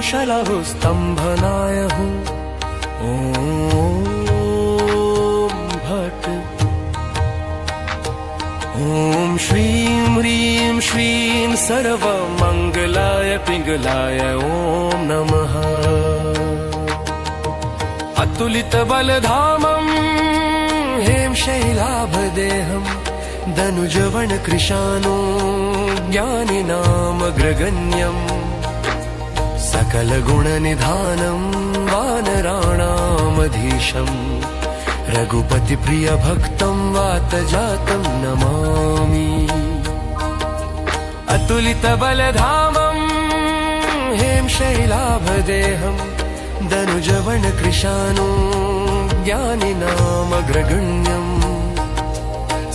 शलाहुस्तम्भनाय हूँ। ॐ भट्ट। ॐ श्रीं ह्रीं श्रीं सर्वमङ्गलाय पिङ्गलाय ॐ नमः। अतुलितबलधामं हें शैलाभदेहं धनुजवनकृशानो ज्ञानिनामग्रगण्यम् सकलगुणनिधानं वानराणामधीशम् रघुपतिप्रियभक्तं वातजातं नमामि। अतुलितबलधामं हें शैलाभदेहं धनुजवनकृशानो ज्ञानिनामग्रगण्यम्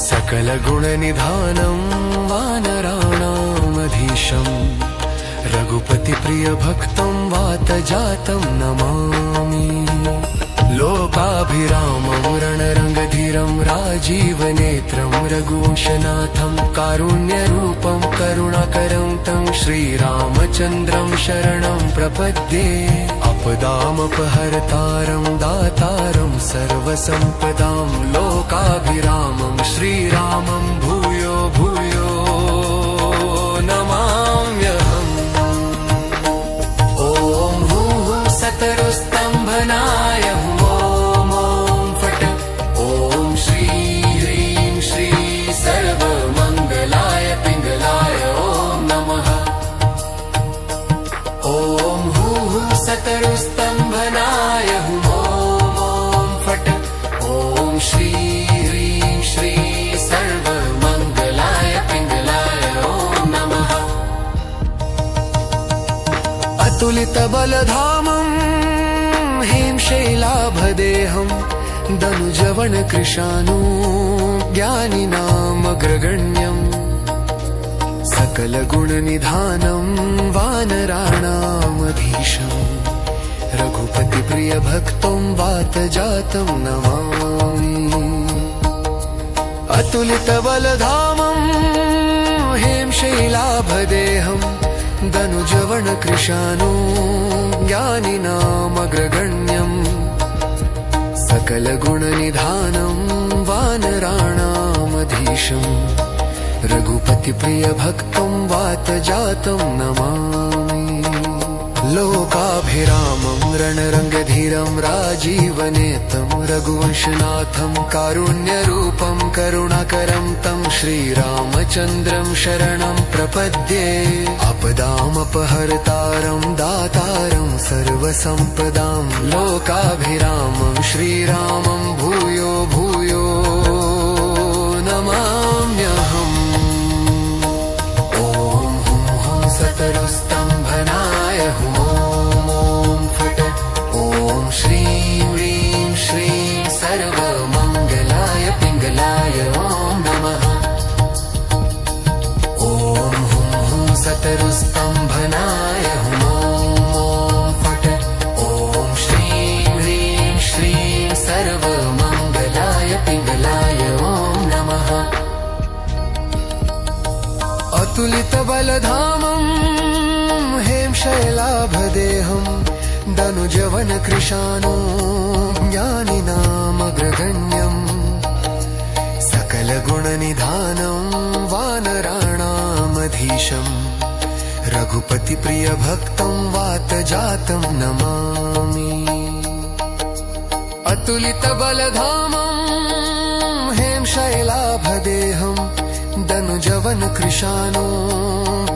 सकलगुणनिधानं वानराणामधीशम् रघुपतिप्रियभक्तं वातजातं नमामि। लोकाभिरामं रणरङ्गधीरं राजीवनेत्रं रघुवंशनाथं कारुण्यरूपं करुणाकरं तं श्रीरामचन्द्रं शरणं प्रपद्ये। आपदामपहर्तारं दातारं सर्वसम्पदां लोकाभिरामं श्रीरामं भूयो भूयो नमाम्यहम्। ॐ भूः सतरुस्तम्भनाय हूँ। सतरुस्तम्भनाय हूँ। ॐ फट्। ॐ श्री ह्रीं श्री सर्वमङ्गलाय पिङ्गलाय ॐ नमः। अतुलितबलधामं हें शैलाभदेहं धनुजवनकृशानो ज्ञानिनामग्रगण्यम् सकलगुणनिधानं वानराणामधीशम् रघुपतिप्रियभक्तं वातजातं नमामि। अतुलितबलधामं हें शैलाभदेहं धनुजवनकृशानो ज्ञानिनामग्रगण्यम् सकलगुणनिधानं वानराणामधीशम् रघुपतिप्रियभक्तं वातजातं नमामि। लोकाभिरामं रणरङ्गधीरं राजीवनेतं रघुवंशनाथं कारुण्यरूपं करुणाकरं तं श्रीरामचन्द्रं शरणं प्रपद्ये। आपदामपहर्तारं दातारं सर्वसम्पदां लोकाभिरामं श्रीरामं भूयो भूयो नमाम्यहम्। ॐ हुं हुं सतरुस्तम्भनाय हूँ। ॐ फट्। ॐ श्रीं ह्रीं श्रीं सर्वमङ्गलाय पिङ्गलाय ॐ नमः। ॐ हुं हुं सतरुस्तम्भनाय हूँ। ॐ फट्। ॐ श्रीं ह्रीं श्रीं सर्वमङ्गलाय पिङ्गलाय ॐ नमः। अतुलितबलधामं हें शैलाभदेहं धनुजवनकृशानो ज्ञानिनामग्रगण्यम् सकलगुणनिधानं वानराणामधीशम् रघुपतिप्रियभक्तं वातजातं नमामि। अतुलितबलधामं हें शैलाभदेहं धनुजवनकृशानो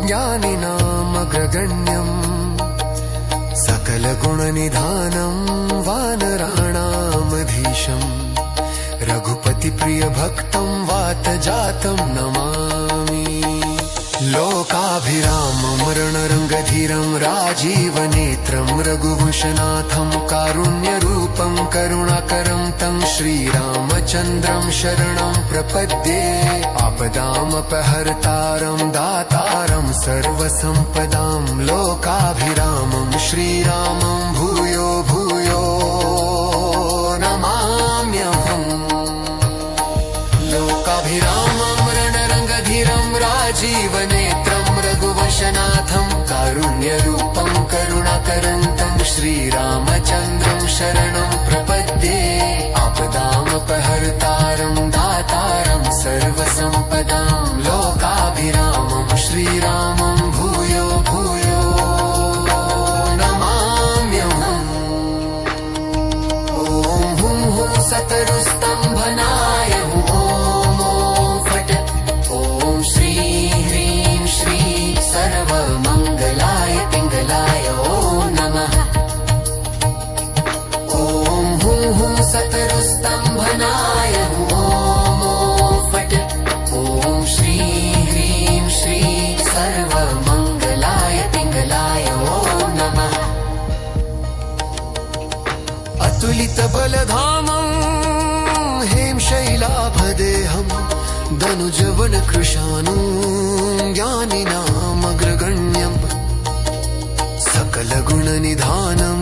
ज्ञानिनामग्रगण्यम् सकलगुणनिधानं वानराणामधीशम् रघुपतिप्रियभक्तं वातजातं नमामि। लोकाभिरामं रणरङ्गधीरं राजीवनेत्रं रघुवंशनाथं कारुण्यरूपं करुणाकरं तं श्रीरामचन्द्रं शरणं प्रपद्ये। आपदामपहर्तारं दातारं सर्वसम्पदां लोकाभिरामं श्रीरामं भूयो भूयो नमाम्यहम्। लोकाभिरामं रणरङ्गधीरं राजीवनेत्रं रघुवंशनाथं कारुण्यरूपं करुणाकरं श्रीरामचन्द्रं शरणं प्रपद्ये आपदामपहर्तारं दातारं सर्वसम्पदां लोकाभिरामं श्रीरामं भूयो भूयो नमाम्यहम् ॐ हुं हुं सतरुस्तम्भनाय हुं ॐ फट् ॐ श्री ह्रीं श्री सर्वमङ्गलाय पिङ्गलाय ॐ नमः ॐ हुं हुं सतरुस्तम्भनाय हुं ॐ फट् ॐ श्री ह्रीं श्री सर्वमङ्गलाय पिङ्गलाय ॐ नमः अतुलितबलधामं हेमशैलाभदेहं धनुजवनकृशानं ज्ञानिनामग्रगण्यं सकलगुणनिधानं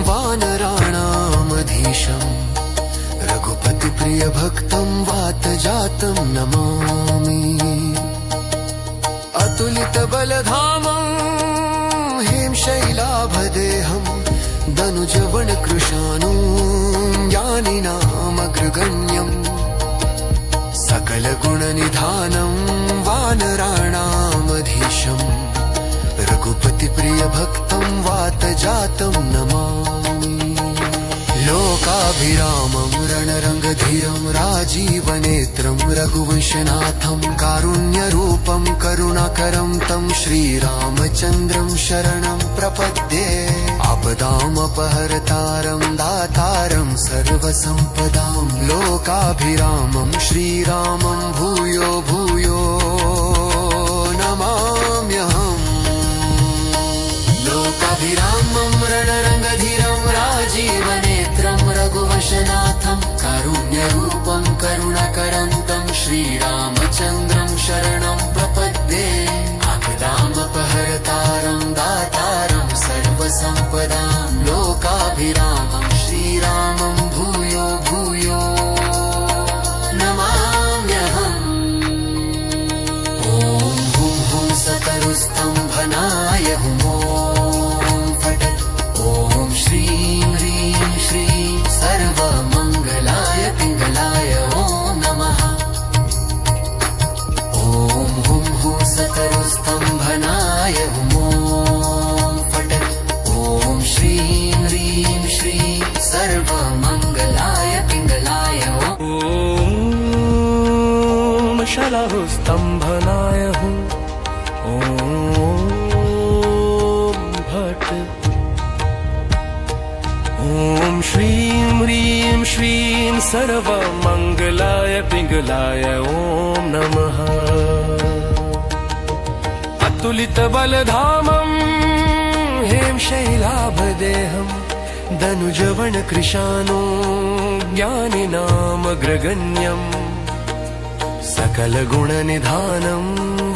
वानराणामधीशं रघुपतिप्रियभक्तं वातजातं नमामि अतुलितबलधामं हेमशैलाभदेहं धनुजवनकृशानं ज्ञानिनामग्रगण्यं सकलगुणनिधानं वानराणामधीशं रघुपतिप्रियभक्तं वातजातं नमामि लोकाभिरामं रणरङ्गधीरं राजीवनेत्रं रघुवंशनाथं कारुण्यरूपं करुणाकरं तं श्रीरामचन्द्रं शरणं प्रपद्ये आपदामपहर्तारं दातारं सर्वसम्पदां लोकाभिरामं श्रीरामं भूयो भूयो नमाम्यहम् लोकाभिरामं रणरङ्गधीरं राजीवनेत्रं रघुवंशनाथं कारुण्यरूपं करुणाकरं तं श्रीरामचन्द्रं शरणं प्रपद्ये आपदामपहर्तारं दातारं सर्वसम्पदां लोकाभिरामं श्रीरामं भूयो भूयो नमाम्यहम् ॐ हुं हुं सतरुस्तम्भनाय हुं ॐ फट् ॐ श्रीं ह्रीं श्रीं सर्वमङ्गलाय पिङ्गलाय ॐ नमः ॐ हुं हुं सतरुस्तम्भनाय हुं ॐ फट् ॐ श्रीं ह्रीं श्रीं सर्वमङ्गलाय पिङ्गलाय ॐ शलाहुस्तम्भनाय हुं ॐ भट् ॐ श्रीं ह्रीं श्रीं सर्वमङ्गलाय पिङ्गलाय ॐ नमः अतुलितबलधामं हेमशैलाभदेहं धनुजवनकृशानं ज्ञानिनामग्रगण्यम् सकलगुणनिधानं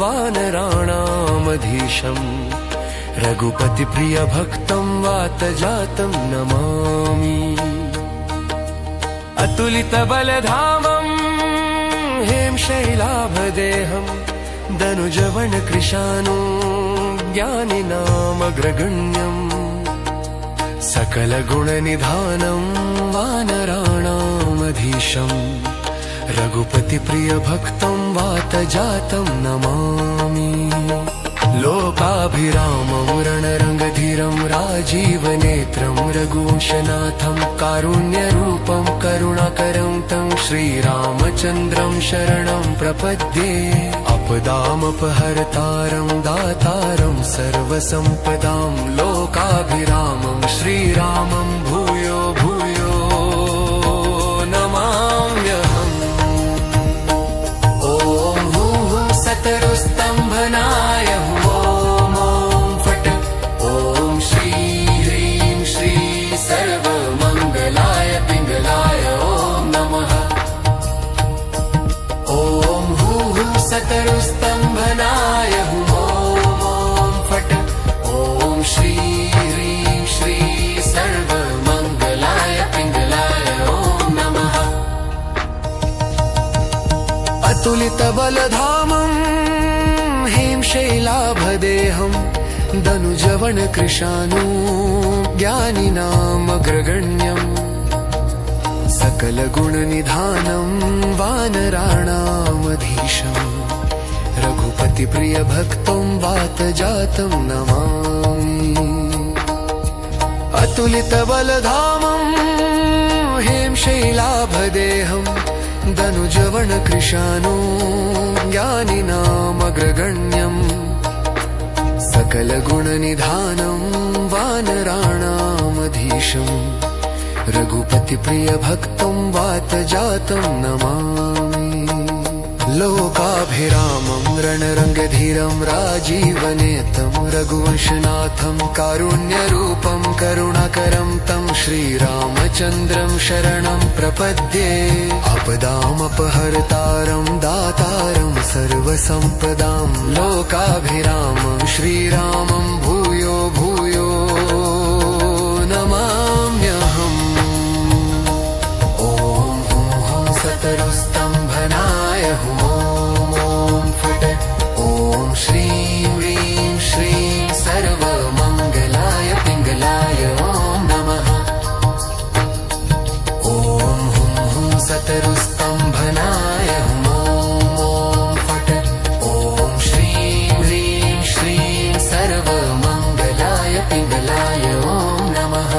वानराणामधीशं रघुपतिप्रियभक्तं वातजातं नमामि अतुलितबलधामं हेमशैलाभदेहं धनुजवनकृशानं ज्ञानिनामग्रगण्यं सकलगुणनिधानं वानराणामधीशं रघुपतिप्रियभक्तं वातजातं नमामि लोकाभिरामं रणरङ्गधीरं राजीवनेत्रं रघुवंशनाथं कारुण्यरूपं करुणाकरं तं श्रीरामचन्द्रं शरणं प्रपद्ये आपदामपहर्तारं दातारं सर्वसम्पदां लोकाभिरामं श्रीरामं भूयो भूयो नमाम्यहम् सतरुस्तम्भनाय हुं ॐ फट् ॐ श्री ह्रीं श्री सर्वमङ्गलाय पिङ्गलाय ॐ नमः ॐ हुं हुं सतरुस्तम्भनाय हुं ॐ फट् ॐ श्री ह्रीं श्री सर्वमङ्गलाय पिङ्गलाय ॐ नमः अतुलितबलधामं हेमशैलाभदेहं धनुजवन कृशानु ज्ञानिनामग्रगण्यम् सकलगुणनिधानं वानराणामधीशम् रघुपतिप्रियभक्तं वातजातं नमामि अतुलितबलधामं हेमशैलाभदेहं धनुजवनकृशानु ज्ञानिनामग्रगण्यम् सकलगुणनिधानं वानराणामधीशम् रघुपतिप्रियभक्तं वातजातं नमामि लोकाभिरामं रणरङ्गधीरं राजीवनेतं रघुवंशनाथं कारुण्यरूपं करुणाकरं तं श्रीरामचन्द्रं शरणं प्रपद्ये आपदामपहर्तारं दातारं सर्वसम्पदां लोकाभिरामं श्रीरामं भूयो भूयो नमाम्यहम् ॐ हुं हुं सतरुस्तम्भनाय हुं ॐ फट् ॐ श्रीं ह्रीं श्रीं सर्वमङ्गलाय पिङ्गलाय ॐ नमः ॐ हुं हुं सतरुस्तम्भनाय हुं ॐ फट् ॐ श्रीं ह्रीं श्रीं सर्वमङ्गलाय पिङ्गलाय ॐ नमः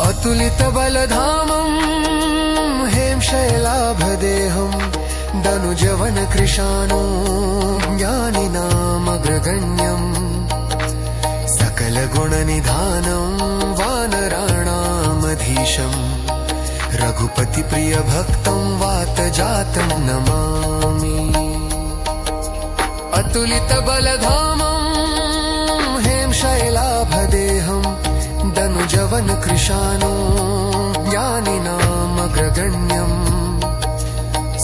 अतुलितबलधामं हेमशैलाभदेहं धनुजवनकृशानु ज्ञानिनामग्रगण्यम् सकलगुणनिधानं वानराणामधीशम् रघुपतिप्रियभक्तं वातजातं नमामि अतुलितबलधामं हेमशैलाभदेहं धनुजवनकृशानु ज्ञानिनामग्रगण्यम्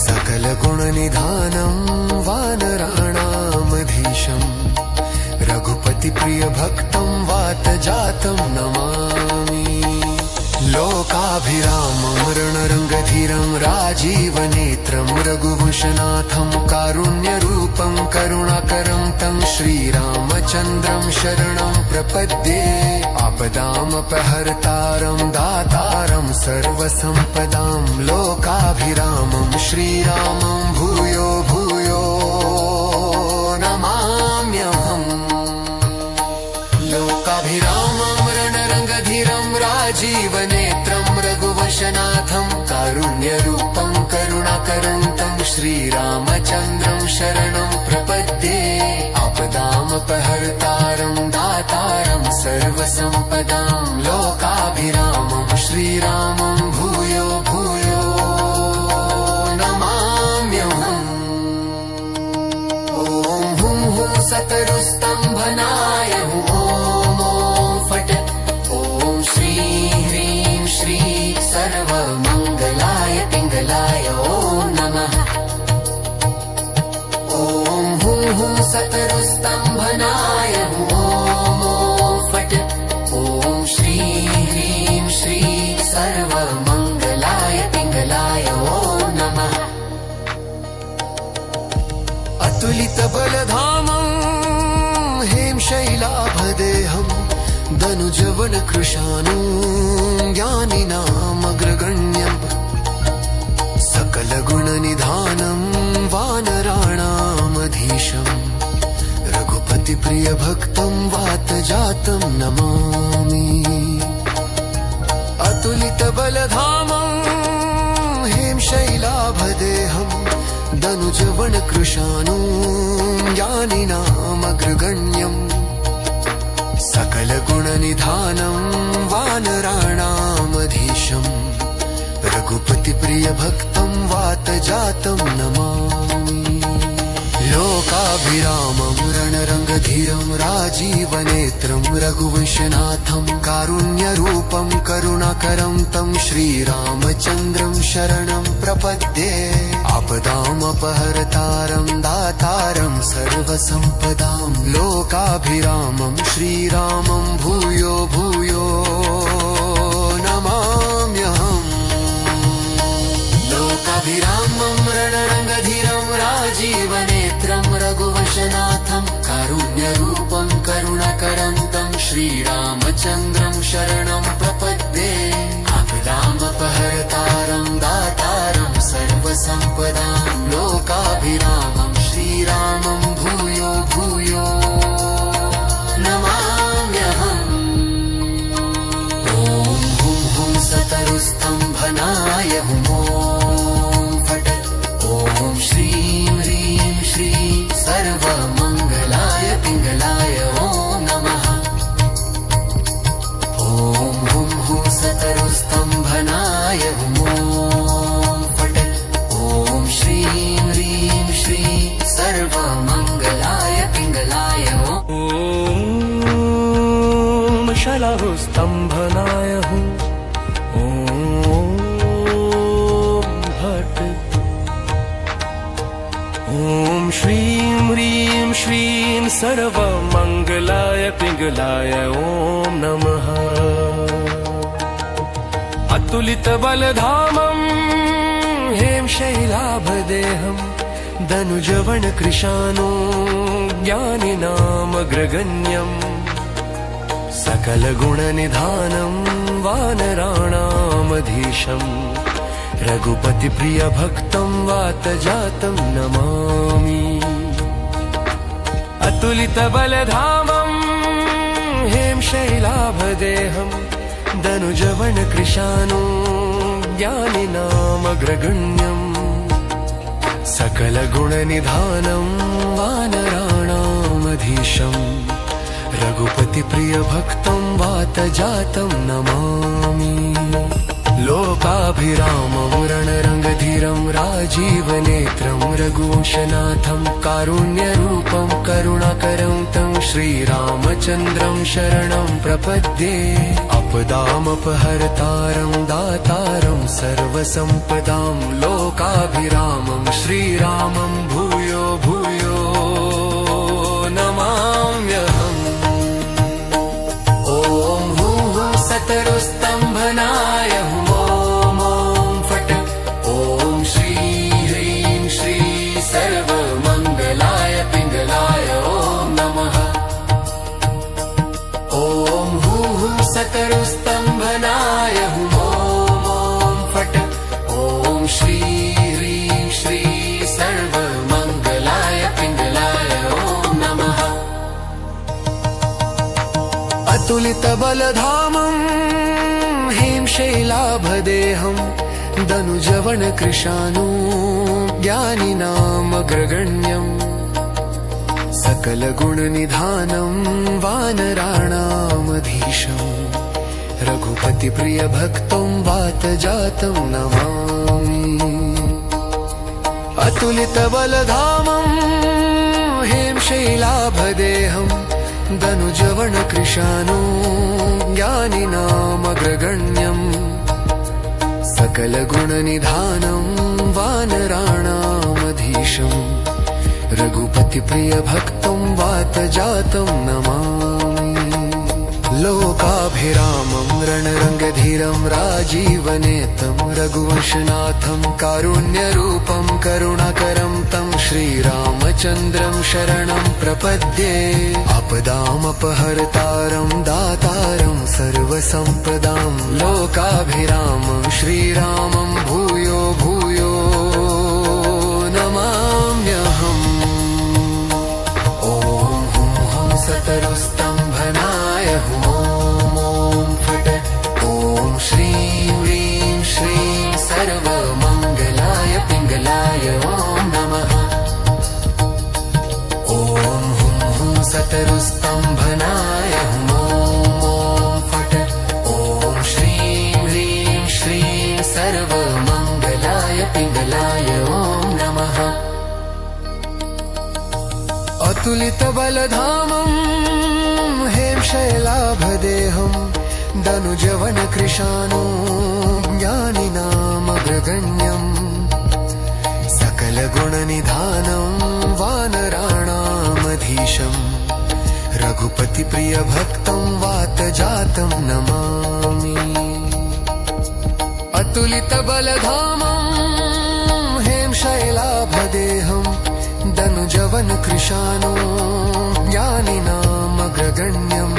सकलगुणनिधानं वानराणामधीशम् रघुपतिप्रियभक्तं वातजातं नमामि लोकाभिरामं रणरङ्गधीरं राजीवनेत्रं रघुवंशनाथं कारुण्यरूपं करुणाकरं तं श्रीरामचन्द्रं शरणं प्रपद्ये आपदामपहर्तारं दातारं सर्वसम्पदां लोकाभिरामं श्रीरामं भूयो भूयो नमाम्यहम् लोकाभिरामं रणरङ्गधीरं राजीवनेत्रं रघुवंशनाथं कारुण्यरूपं करुणाकरं तं श्रीरामचन्द्रं शरणं प्रपद्ये आपदामपहर्तारं दातारं सर्वसम्पदां लोकाभिरामं श्रीरामं भूयो भूयो नमाम्यहम् ॐ हुं हुं सतरुस्तम्भनाय हुं ॐ फट् ॐ श्रीं ह्रीं श्रीं सर्वमङ्गलाय पिङ्गलाय ॐ नमः ॐ हुं हुं सतरुस्तम्भनाय हुं ॐ फट् ॐ श्रीं ह्रीं श्रीं सर्वमङ्गलाय पिङ्गलाय ॐ नमः अतुलितबलधामं हेमशैलाभदेहं धनुजवनकृशानु ज्ञानिनामग्रगण्यम् सकलगुणनिधानं वानराणामधीशम् रघुपतिप्रियभक्तं वातजातं नमामि अतुलितबलधामं हेमशैलाभदेहं धनुजवनकृशानु ज्ञानिनामग्रगण्यम् सकलगुणनिधानं वानराणामधीशम् रघुपतिप्रियभक्तं वातजातं नमामि लोकाभिरामं रणरङ्गधीरं राजीवनेत्रं रघुवंशनाथं कारुण्यरूपं करुणाकरं तं श्रीरामचन्द्रं शरणं प्रपद्ये आपदामपहर्तारं दातारं सर्वसम्पदां लोकाभिरामं श्रीरामं भूयो भूयो नमाम्यहम् लोकाभिरामं रणरङ्गधीरं राजीवनेत्रं रघुवंशनाथं श्रीरामचन्द्रं शरणं प्रपद्ये आपदामपहर्तारं दातारं सर्वसम्पदां लोकाभिरामं श्रीरामं भूयो भूयो नमाम्यहम् ॐ हुं हुं सतरुस्तम्भनाय हुं ॐ फट् ॐ श्रीं ह्रीं श्रीं सर्वमङ्गलाय पिङ्गलाय ॐ नमः ॐ हुं हुं सतरुस्तम्भनाय हुं ॐ फट् ॐ श्रीं ह्रीं श्रीं सर्वमङ्गलाय पिङ्गलाय ॐ ॐ शलाहुस्तम्भनाय हुं ॐ भट् ॐ श्रीं ह्रीं श्रीं सर्वमङ्गलाय पिङ्गलाय ॐ नमः अतुलितबलधामं हें शैलाभदेहं धनुजवनकृशानो ज्ञानिनामग्रगण्यम् सकलगुणनिधानं वानराणामधीशम् रघुपतिप्रियभक्तं वातजातं नमामि अतुलितबलधामं हें शैलाभदेहं धनुजवनकृशानो ज्ञानिनामग्रगण्यम् सकलगुणनिधानं वानराणामधीशम् रघुपतिप्रियभक्तं वातजातं नमामि लोकाभिरामं रणरङ्गधीरं राजीवनेत्रं रघुवंशनाथं कारुण्यरूपं करुणाकरं तं श्रीरामचन्द्रं शरणं प्रपद्ये आपदामपहर्तारं दातारं सर्वसम्पदां लोकाभिरामं श्रीरामं भूयो भूयो नमाम्यहम् ॐ हुं हुं सतरुस्तम्भनाय हुं सर्वमङ्गलाय पिङ्गलाय ॐ नमः ॐ हुं हुं सतरुस्तम्भनाय हुं ॐ फट् ॐ श्रीं ह्रीं श्रीं सर्वमङ्गलाय पिङ्गलाय ॐ नमः अतुलितबलधामं हें शैलाभदेहं धनुजवनकृशानो ज्ञानिनामग्रगण्यम् सकलगुणनिधानं वानराणामधीशम् रघुपतिप्रियभक्तं वातजातं नमामि अतुलितबलधामं हें शैलाभदेहं धनुजवनकृशानो ज्ञानिनामग्रगण्यम् सकलगुणनिधानं वानराणामधीशम् रघुपतिप्रियभक्तं वातजातं नमामि लोकाभिरामं रणरङ्गधीरं राजीवनेतं रघुवंशनाथं कारुण्यरूपं करुणाकरं तं श्रीरामचन्द्रं शरणं प्रपद्ये आपदामपहर्तारं दातारं सर्वसम्पदां लोकाभिरामं श्रीरामं भूयो भूयो नमाम्यहम् ॐ हुं हुं सतरुस्तम्भनाय हुं ॐ फट् ॐ श्रीं ह्रीं श्रीं सर्वमङ्गलाय पिङ्गलाय ॐ नमः ॐ हुं हुं सतरुस्तम्भनाय हुं ॐ फट् ॐ श्रीं ह्रीं श्रीं सर्वमङ्गलाय पिङ्गलाय ॐ नमः अतुलितबलधामं हें शैलाभदेहं धनुजवनकृशानो ज्ञानिनामग्रगण्यम् सकलगुणनिधानं वानराणामधीशम् रघुपतिप्रियभक्तं वातजातं नमामि अतुलितबलधामं हें शैलाभदेहं धनुजवनकृशानो ज्ञानिनामग्रगण्यम्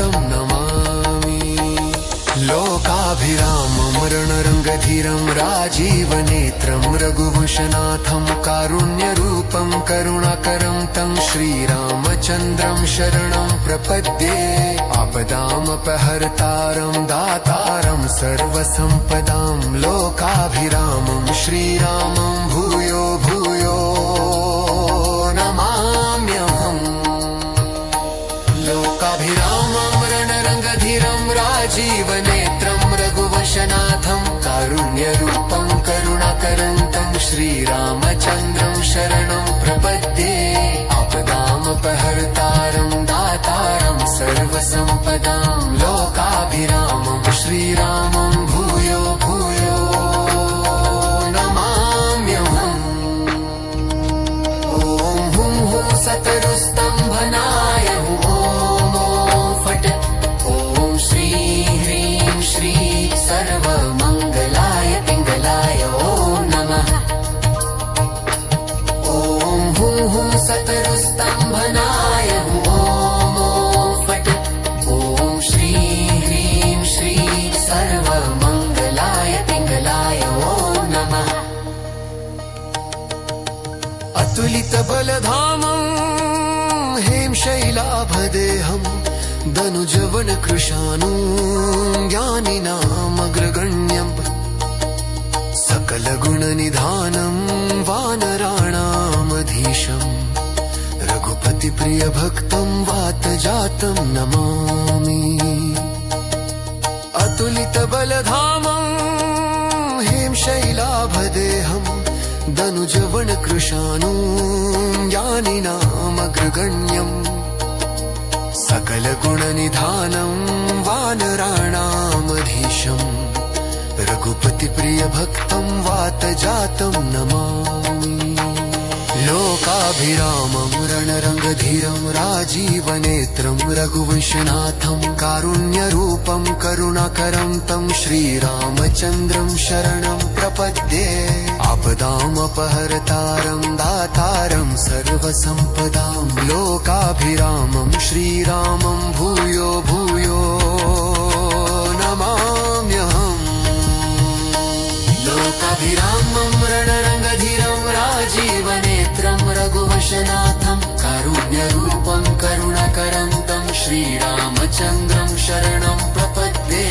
जातं नमामि लोकाभिरामं रणरङ्गधीरं राजीवनेत्रं रघुवंशनाथं कारुण्यरूपं करुणाकरं तं श्रीरामचन्द्रं शरणं प्रपद्ये आपदामपहर्तारं दातारं सर्वसम्पदां लोकाभिरामं श्रीरामं भूयो भूयो नमाम्यहम् लोकाभिरामं रणरङ्गधीरं राजीवनेत्रं रघुवंशनाथं कारुण्यरूपं करुणाकरं तं श्रीरामचन्द्रं शरणं प्रपद्ये आपदामपहर्तारं दातारं सर्वसम्पदां लोकाभिरामं श्रीरामं भूयो भूयो नमाम्यहम् ॐ हुं हुं सतरुस्तम्भनाय हुं ॐ फट् ॐ श्री ह्रीं श्री सर्वमङ्गलाय पिङ्गलाय ॐ नमः ॐ हुं हुं सतरुस्तम्भनाय हुं ॐ फट् ॐ श्री ह्रीं श्री सर्वमङ्गलाय पिङ्गलाय ॐ नमः अतुलितबलधामं हेमशैलाभदेहं दनुजवनकृशानुं ज्ञानिनामग्रगण्यम् सकलगुणनिधानं वानराणामधीशं रघुपतिप्रियभक्तं वातजातं नमामि अतुलितबलधामं हेमशैलाभदेहं दनुजवनकृशानुं ज्ञानिनामग्रगण्यम् सकलगुणनिधानं वानराणामधीशं रघुपतिप्रियभक्तं वातजातं नमामि लोकाभिरामं रणरङ्गधीरं राजीवनेत्रं रघुवंशनाथं कारुण्यरूपं करुणाकरं तं श्रीरामचन्द्रं शरणं प्रपद्ये आपदामपहर्तारं दातारं सर्वसम्पदां लोकाभिरामं श्रीरामं भूयो भूयो नमाम्यहम् लोकाभिरामं रणरङ्गधीरं राजीवनेत्रं रघुवंशनाथं कारुण्यरूपं करुणाकरं तं श्रीरामचन्द्रं शरणं प्रपद्ये